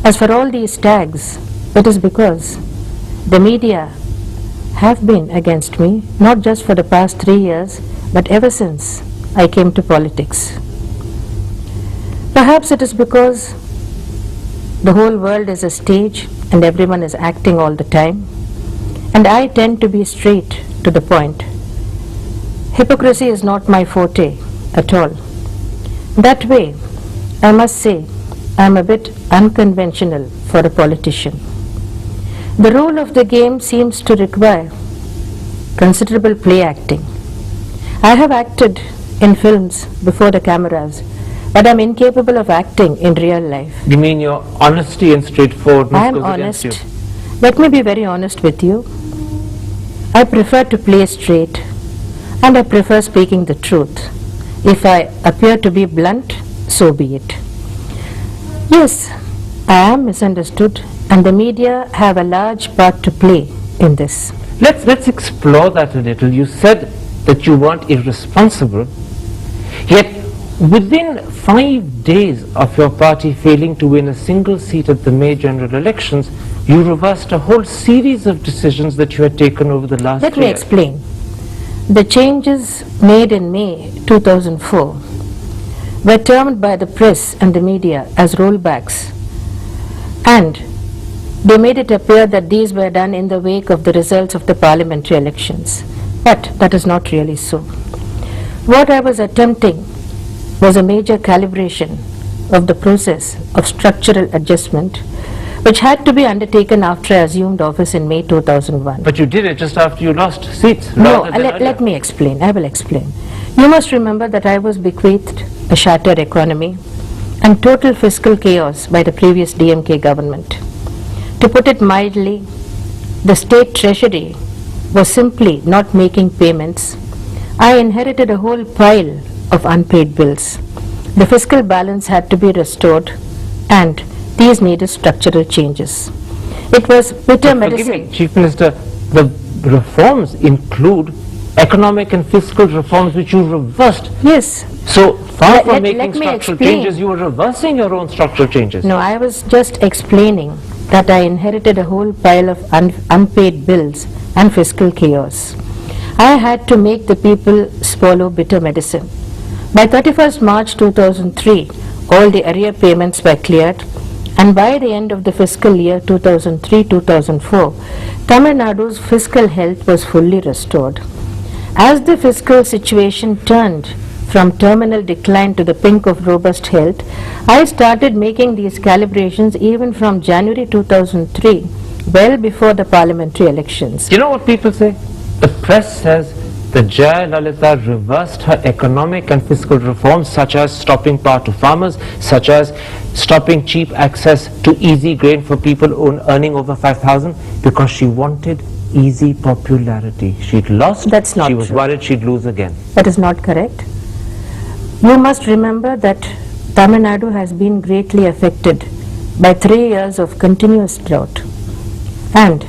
As for all these tags, it is because the media have been against me, not just for the past 3 years, but ever since I came to politics. Perhaps it is because the whole world is a stage and everyone is acting all the time, and I tend to be straight to the point. Hypocrisy is not my forte at all. That way, I must say, I am a bit unconventional for a politician. The role of the game seems to require considerable play acting. I have acted in films before the cameras, but I am incapable of acting in real life. You mean your honesty and straightforwardness I am goes honest. against you? Let me be very honest with you. I prefer to play straight, and I prefer speaking the truth. If I appear to be blunt, so be it. Yes, I am misunderstood, and the media have a large part to play in this. Let's explore that a little. You said that you weren't irresponsible, yet within 5 days of your party failing to win a single seat at the May general elections, you reversed a whole series of decisions that you had taken over the last year. Let me explain. The changes made in May 2004 were termed by the press and the media as rollbacks, and they made it appear that these were done in the wake of the results of the parliamentary elections. But that is not really so. What I was attempting was a major calibration of the process of structural adjustment, which had to be undertaken after I assumed office in May 2001. But you did it just after you lost seats. No, let me explain. I will explain. You must remember that I was bequeathed a shattered economy and total fiscal chaos by the previous DMK government. To put it mildly, the state treasury was simply not making payments. I inherited a whole pile of unpaid bills. The fiscal balance had to be restored, and these needed structural changes. It was bitter medicine. Forgive me, Chief Minister, the reforms include economic and fiscal reforms which you reversed. Yes. So far from making let me structural explain. changes, you were reversing your own structural changes. No, I was just explaining that I inherited a whole pile of unpaid bills and fiscal chaos. I had to make the people swallow bitter medicine. By 31st March 2003, all the arrear payments were cleared, and by the end of the fiscal year 2003-2004, Tamil Nadu's fiscal health was fully restored. As the fiscal situation turned from terminal decline to the pink of robust health, I started making these calibrations even from January 2003, well before the parliamentary elections. You know what people say? The press says that Jayalalitha reversed her economic and fiscal reforms, such as stopping power to farmers, such as stopping cheap access to easy grain for people earning over 5,000, because she wanted easy popularity. She'd lost. That's not She was true. worried she'd lose again. That is not correct. You must remember that Tamil Nadu has been greatly affected by 3 years of continuous drought, and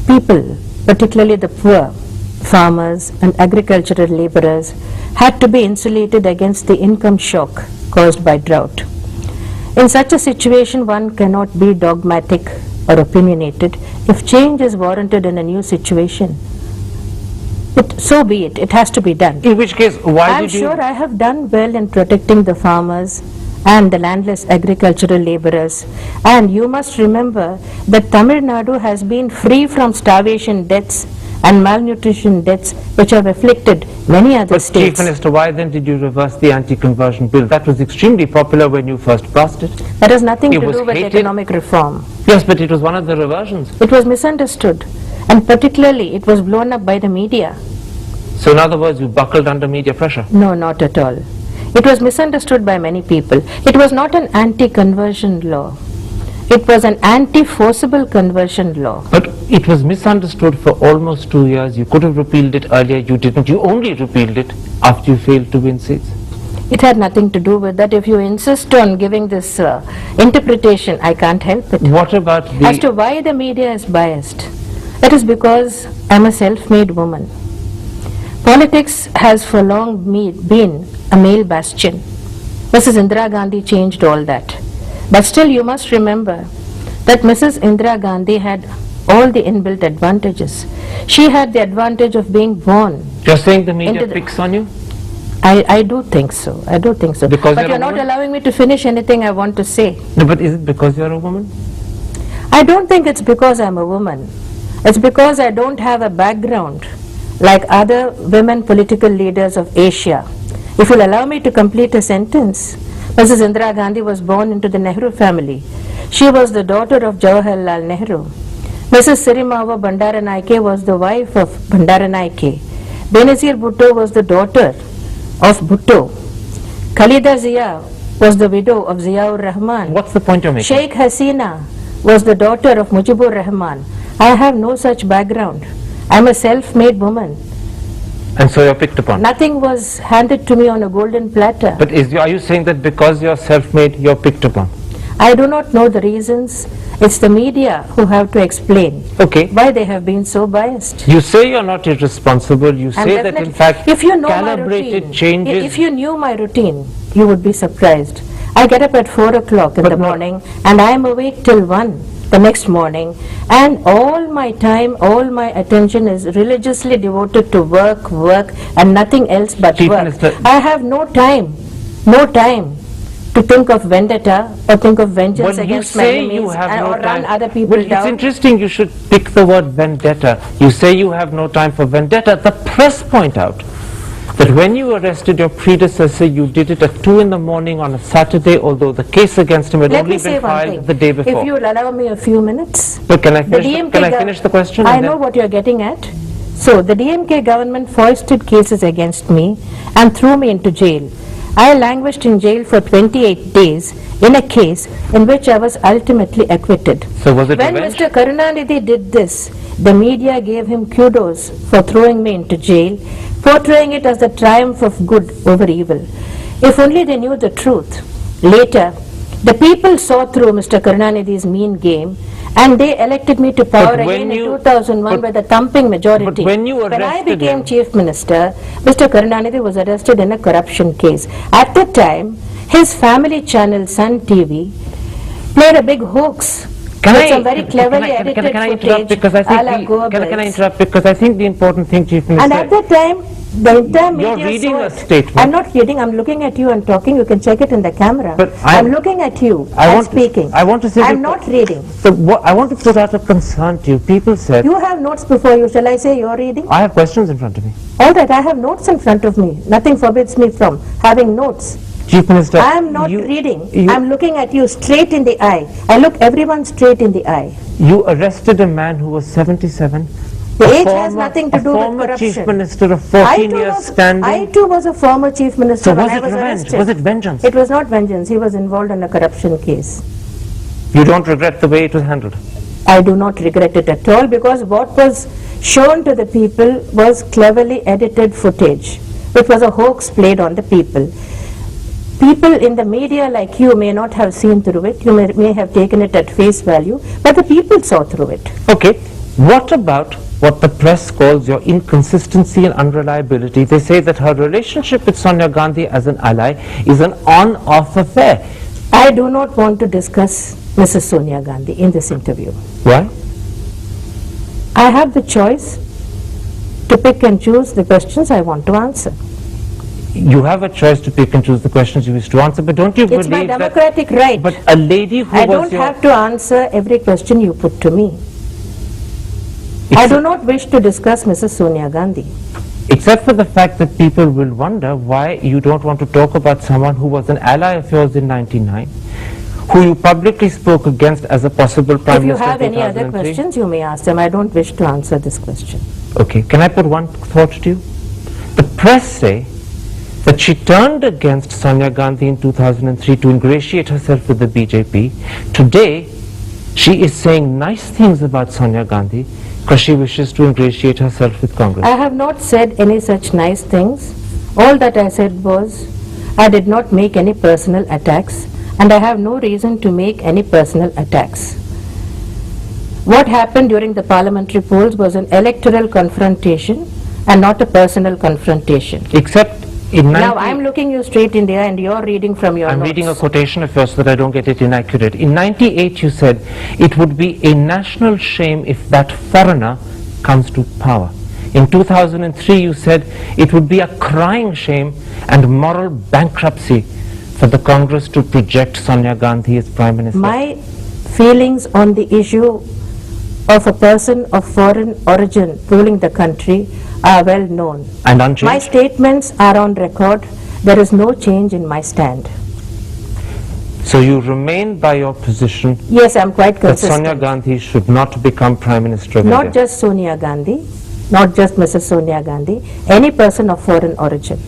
people, particularly the poor, farmers and agricultural laborers, had to be insulated against the income shock caused by drought. In such a situation, one cannot be dogmatic or opinionated. If change is warranted in a new situation, so be it. It has to be done. In which case, why I'm did you... sure I have done well in protecting the farmers and the landless agricultural laborers. And you must remember that Tamil Nadu has been free from starvation deaths and malnutrition deaths which have afflicted many other But states. Chief Minister, why then did you reverse the anti-conversion bill? That was extremely popular when you first passed it. That has nothing It to was do with hated. economic reform. Yes, but it was one of the reversions. It was misunderstood, and particularly it was blown up by the media. So in other words, you buckled under media pressure. No, not at all. It was misunderstood by many people. It was not an anti-conversion law. It was an anti-forcible conversion law. But it was misunderstood for almost 2 years. You could have repealed it earlier. You didn't. You only repealed it after you failed to win seats. It had nothing to do with that. If you insist on giving this interpretation, I can't help it. What about the... As to why the media is biased, that is because I'm a self-made woman. Politics has for long been a male bastion. Mrs. Indira Gandhi changed all that. But still you must remember that Mrs. Indira Gandhi had all the inbuilt advantages. She had the advantage of being born. You're saying the media Into the- picks on you? I do think so. I do think so. Because but you're you're a not woman? allowing me to finish anything I want to say. No, but is it because you're a woman? I don't think it's because I'm a woman. It's because I don't have a background like other women political leaders of Asia. If you'll allow me to complete a sentence, Mrs. Indira Gandhi was born into the Nehru family. She was the daughter of Jawaharlal Nehru. Mrs. Sirimava Bandaranaike was the wife of Bandaranaike. Benazir Bhutto was the daughter of Bhutto. Khalida Zia was the widow of Ziaur Rahman. What's the point you're making? Sheikh Hasina was the daughter of Mujibur Rahman. I have no such background. I'm a self-made woman. And so you're picked upon. Nothing was handed to me on a golden platter. But are you saying that because you're self-made, you're picked upon? I do not know the reasons. It's the media who have to explain Okay. why they have been so biased. You say you're not irresponsible. You And say that in definitely- fact if you know my calibrated routine, changes. If you knew my routine, you would be surprised. I get up at 4 o'clock in But the no- morning and I am awake till 1 the next morning, and all my time, all my attention is religiously devoted to work and nothing else but Chief work. Minister- I have no time to think of vendetta or think of vengeance Well, you against my say enemies you have and, no or run time. other people Well, it's down. interesting you should pick the word vendetta. You say you have no time for vendetta. The press point out that when you arrested your predecessor, you did it at 2 in the morning on a Saturday, although the case against him had Let only me say been one filed thing. the day before. If you will allow me a few minutes. But can I The finish, DMK can I gov- finish the question? I and know then- what you are getting at. So the DMK government foisted cases against me and threw me into jail. I languished in jail for 28 days in a case in which I was ultimately acquitted. So was it When revenge? Mr. Karunanidhi did this, the media gave him kudos for throwing me into jail, portraying it as the triumph of good over evil. If only they knew the truth. Later, the people saw through Mr. Karunanidhi's mean game and they elected me to power But when again in you- 2001 but- with a thumping majority. but when you I arrested became him- chief minister, Mr. Karunanidhi was arrested in a corruption case. At the time, his family channel Sun TV played a big hoax. Can with I, some very cleverly can I edited interrupt footage because I a la think can I Goebbels. interrupt because I think the important thing, Chief Minister, And at that time, the entire You're media reading saw a it. statement. I'm not reading, I'm looking at you and talking, you can check it in the camera. But I'm looking at you I and want to- speaking. I want to say I'm that- not reading. so what, I want to put out a concern to you. People said, You have notes before you, shall I say you're reading? I have questions in front of me. All right, I have notes in front of me. Nothing forbids me from having notes. Chief Minister, I am not you- reading. you- I'm looking at you straight in the eye. I look everyone straight in the eye. You arrested a man who was 77. The a age has former- nothing to do a with former Chief corruption. Minister of I 14 too years was- standing. I too was a former chief minister So when was I it was revenge? arrested. Was it vengeance? It was not vengeance. He was involved in a corruption case. You don't regret the way it was handled? I do not regret it at all because what was shown to the people was cleverly edited footage. It was a hoax played on the people. People in the media like you may not have seen through it. You may have taken it at face value, but the people saw through it. Okay. What about what the press calls your inconsistency and unreliability? They say that her relationship with Sonia Gandhi as an ally is an on-off affair. I do not want to discuss Mrs. Sonia Gandhi in this interview. Why? I have the choice to pick and choose the questions I want to answer. You have a choice to pick and choose the questions you wish to answer, but don't you It's my believe that? democratic right. But a lady who I was don't your... have to answer every question you put to me. I do not wish to discuss Mrs. Sonia Gandhi. Except for the fact that people will wonder why you don't want to talk about someone who was an ally of yours in 99, who you publicly spoke against as a possible Prime If you Minister have in any other 2003. questions, you may ask them. I don't wish to answer this question. Okay, can I put one thought to you? The press say that she turned against Sonia Gandhi in 2003 to ingratiate herself with the BJP. Today, she is saying nice things about Sonia Gandhi because she wishes to ingratiate herself with Congress. I have not said any such nice things. All that I said was, I did not make any personal attacks, and I have no reason to make any personal attacks. What happened during the parliamentary polls was an electoral confrontation and not a personal confrontation. Except Now I'm looking you straight in the eye and you're reading from your I'm notes. reading a quotation of yours so that I don't get it inaccurate. In 98 you said, it would be a national shame if that foreigner comes to power. In 2003 you said, it would be a crying shame and moral bankruptcy for the Congress to project Sonia Gandhi as Prime Minister. My feelings on the issue of a person of foreign origin ruling the country are well known. And unchanged? My statements are on record. There is no change in my stand. So you remain by your position Yes, I'm quite that consistent. Sonia Gandhi should not become Prime Minister of Not India? just Sonia Gandhi, not just Mrs. Sonia Gandhi, any person of foreign origin.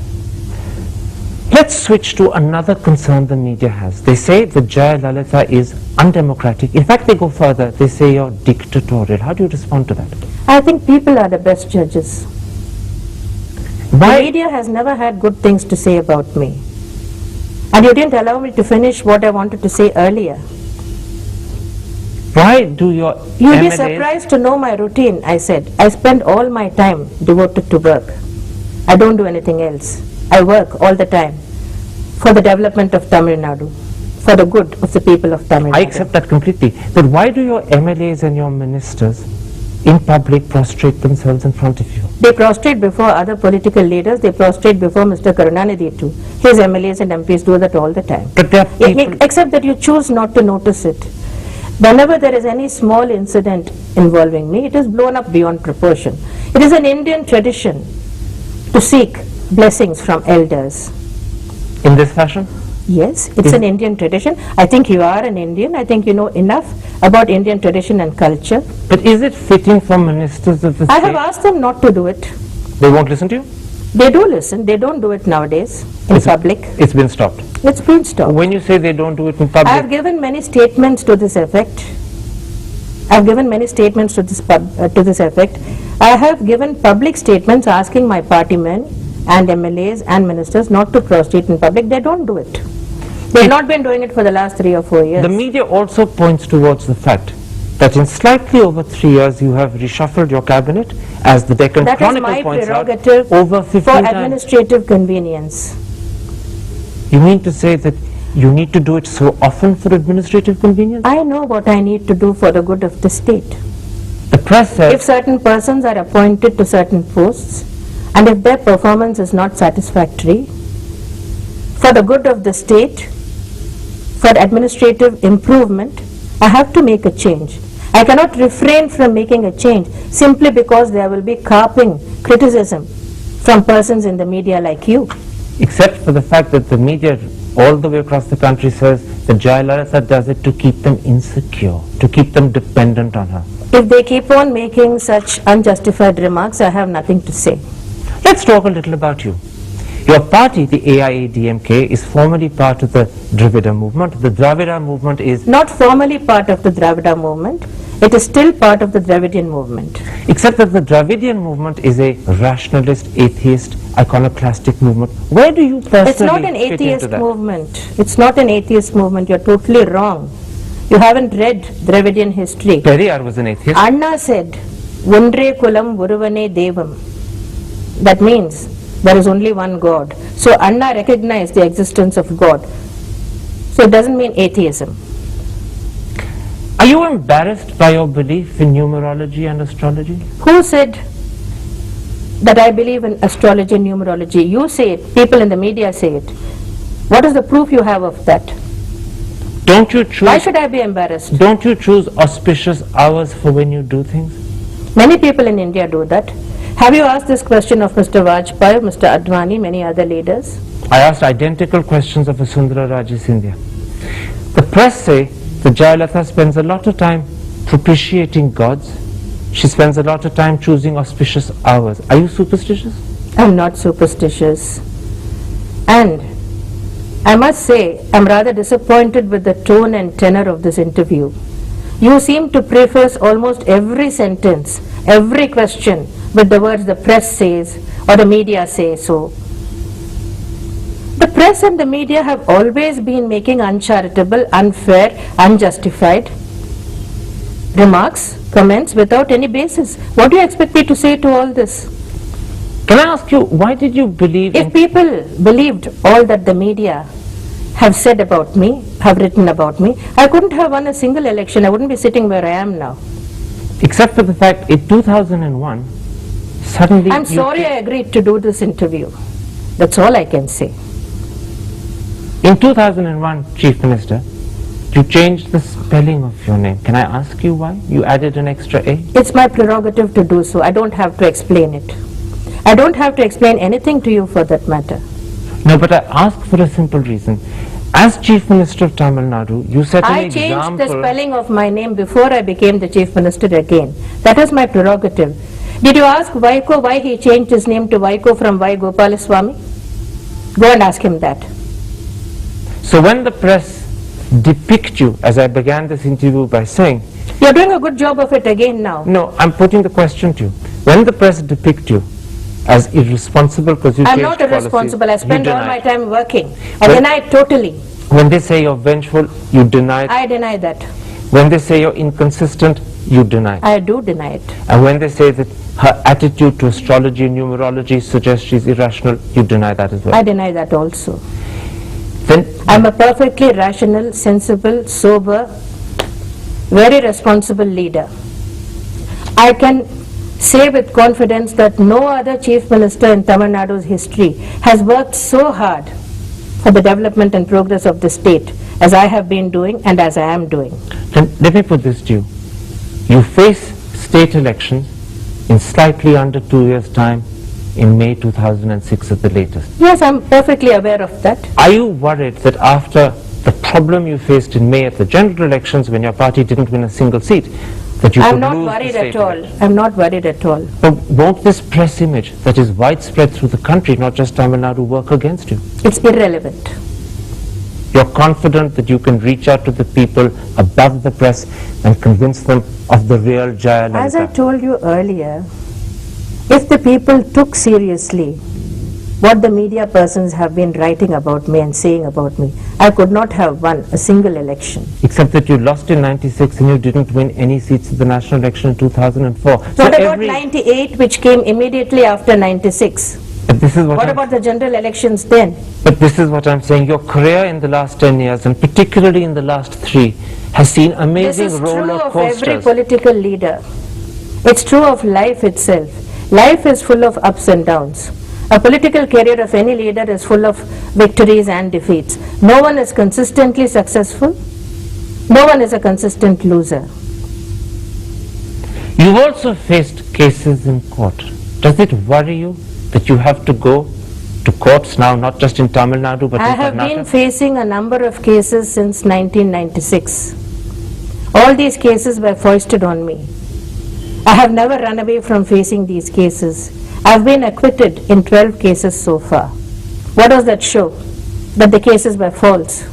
Let's switch to another concern the media has. They say that Jayalalitha is undemocratic. In fact, they go further. They say you're dictatorial. How do you respond to that? I think people are the best judges. Why? The media has never had good things to say about me. And you didn't allow me to finish what I wanted to say earlier. Why do your You'll be MLAs surprised to know my routine, I said. I spend all my time devoted to work. I don't do anything else. I work all the time for the development of Tamil Nadu, for the good of the people of Tamil Nadu. I accept that completely. But why do your MLAs and your ministers in public prostrate themselves in front of you? They prostrate before other political leaders. They prostrate before Mr. Karunanidhi too. His MLAs and MPs do that all the time. But there are people... Except that you choose not to notice it. Whenever there is any small incident involving me, it is blown up beyond proportion. It is an Indian tradition to seek blessings from elders. In this fashion? Yes, it's an Indian tradition. I think you are an Indian. I think you know enough about Indian tradition and culture. But is it fitting for ministers of the I state? have asked them not to do it. They won't listen to you? They do listen. They don't do it nowadays in public. It's been stopped. It's been stopped. When you say they don't do it in I have public, given many statements to this effect. I have given many statements to this effect. I have given public statements asking my party men and MLAs and ministers not to prostrate in public. They don't do it. They've not been doing it for the last 3 or 4 years. the media also points towards the fact that in slightly over 3 years you have reshuffled your cabinet, as the Deccan That is Chronicle my points out, prerogative over 15 for times. administrative convenience. You mean to say that you need to do it so often for administrative convenience? I know what I need to do for the good of the state. The press says... If certain persons are appointed to certain posts and if their performance is not satisfactory, for the good of the state, for administrative improvement, I have to make a change. I cannot refrain from making a change simply because there will be carping criticism from persons in the media like you. Except for the fact that the media all the way across the country says that Jayalalitha does it to keep them insecure, to keep them dependent on her. If they keep on making such unjustified remarks, I have nothing to say. Let's talk a little about you. Your party, the AIADMK, is formally part of the Dravida movement. The Dravida movement is... Not formally part of the Dravida movement, it is still part of the Dravidian movement. Except that the Dravidian movement is a rationalist, atheist, iconoclastic movement. Where do you personally It's not an fit into atheist that? movement. It's not an atheist movement. You're totally wrong. You haven't read Dravidian history. Periyar was an atheist. Anna said, Undre kulam uruvane devam. That means there is only one God. So Anna recognized the existence of God. So it doesn't mean atheism. Are you embarrassed by your belief in numerology and astrology? Who said that I believe in astrology and numerology? You say it. People in the media say it. What is the proof you have of that? Don't you choose... Why should I be embarrassed? Don't you choose auspicious hours for when you do things? Many people in India do that. Have you asked this question of Mr. Vajpayee, Mr. Advani, many other leaders? I asked identical questions of Vasundhara Raje Scindia. The press say that Jayalalitha spends a lot of time propitiating gods. She spends a lot of time choosing auspicious hours. Are you superstitious? I'm not superstitious. And I must say, I'm rather disappointed with the tone and tenor of this interview. You seem to preface almost every sentence, every question with the words the press says or the media say so. The press and the media have always been making uncharitable, unfair, unjustified remarks, comments without any basis. What do you expect me to say to all this? Can I ask you, why did you believe If people believed all that the media have said about me, have written about me, I couldn't have won a single election. I wouldn't be sitting where I am now. except for the fact in 2001, suddenly I'm sorry I agreed to do this interview. That's all I can say. In 2001, Chief Minister, you changed the spelling of your name. Can I ask you why? You added an extra A? It's my prerogative to do so. I don't have to explain it. I don't have to explain anything to you for that matter. No, but I ask for a simple reason. As Chief Minister of Tamil Nadu, you set an I example. changed the spelling of my name before I became the Chief Minister again. That was my prerogative. Did you ask Vaiko why he changed his name to Vaiko from Y. Gopalaswamy? Go and ask him that. So when the press depict you, as I began this interview by saying, You're doing a good job of it again now. no, I'm putting the question to you. When the press depict you as irresponsible because you I'm changed not policies, irresponsible. I you spend all deny my it. time working. I Well- deny it totally. When they say you're vengeful, you deny it. I deny that. When they say you're inconsistent, you deny it. I do deny it. And when they say that her attitude to astrology and numerology suggests she's irrational, you deny that as well. I deny that also. Then I'm a perfectly rational, sensible, sober, very responsible leader. I can say with confidence that no other Chief Minister in Tamil Nadu's history has worked so hard for the development and progress of the state as I have been doing and as I am doing. Then let me put this to you. You face state elections in slightly under 2 years' time in May 2006 at the latest. Yes, I'm perfectly aware of that. Are you worried that after the problem you faced in May at the general elections when your party didn't win a single seat, that you I'm could not lose the worried state at all. election? I'm not worried at all. But won't this press image that is widespread through the country, not just Tamil Nadu, work against you? It's irrelevant. You're confident that you can reach out to the people above the press and convince them of the real Jaya As I Lalita? told you earlier, if the people took seriously what the media persons have been writing about me and saying about me, I could not have won a single election. Except that you lost in 96 and you didn't win any seats at the national election in 2004. What about 98, which came immediately after 96? But this is what, What about the general elections then? but this is what I'm saying. Your career in the last 10 years, and particularly in the last 3, has seen This amazing is true roller of every coasters. political leader. It's true of life itself. Life is full of ups and downs. A political career of any leader is full of victories and defeats. No one is consistently successful. No one is a consistent loser. You've also faced cases in court. Does it worry you that you have to go to courts now, not just in Tamil Nadu, but I in have been Karnataka? facing a number of cases since 1996. All these cases were foisted on me. I have never run away from facing these cases. I've been acquitted in 12 cases so far. What does that show? That the cases were false.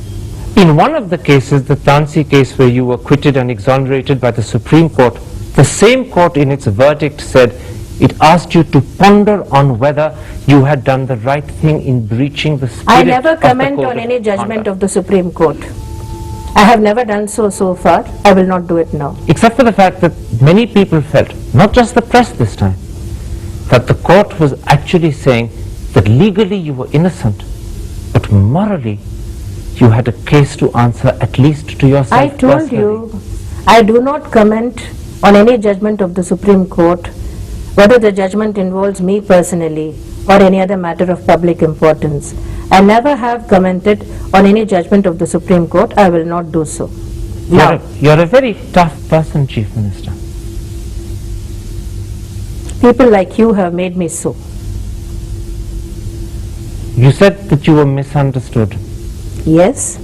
In one of the cases, the Tansi case where you were acquitted and exonerated by the Supreme Court, the same court in its verdict said it asked you to ponder on whether you had done the right thing in breaching the spirit I never of the comment code on of any judgment conduct. of the Supreme Court. I have never done so far. I will not do it now. Except for the fact that many people felt, not just the press this time, that the court was actually saying that legally you were innocent, but morally you had a case to answer at least to yourself I told personally. you, I do not comment on any judgment of the Supreme Court, whether the judgment involves me personally or any other matter of public importance. I never have commented on any judgment of the Supreme Court. I will not do so. Now, You're a very tough person, Chief Minister. people like you have made me so. You said that you were misunderstood. Yes,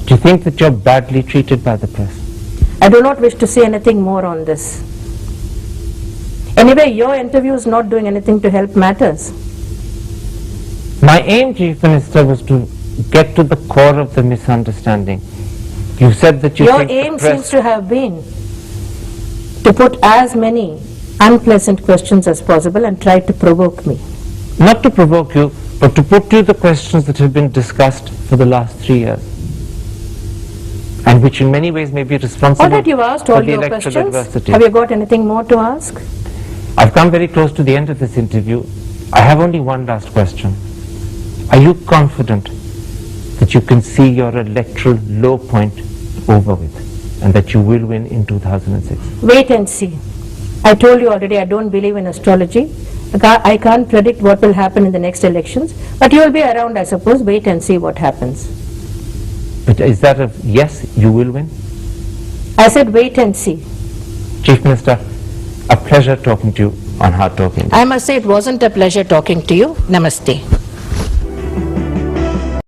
Do you think that you're badly treated by the press? I do not wish to say anything more on this. Anyway, your interview is not doing anything to help matters. My aim, Chief Minister, was to get to the core of the misunderstanding. You said that you Your think aim the press... seems to have been to put as many unpleasant questions as possible and try to provoke me. Not to provoke you, but to put to you the questions that have been discussed for the last 3 years, and which in many ways may be responsible All that you've asked for all the your electoral questions. adversity. Have you got anything more to ask? I've come very close to the end of this interview. I have only one last question. Are you confident that you can see your electoral low point over with and that you will win in 2006? Wait and see. I told you already I don't believe in astrology. I can't predict what will happen in the next elections, but you will be around, I suppose. Wait and see what happens. But is that a yes, you will win? I said wait and see. Chief Minister, a pleasure talking to you on Hard Talking. I must say it wasn't a pleasure talking to you. Namaste.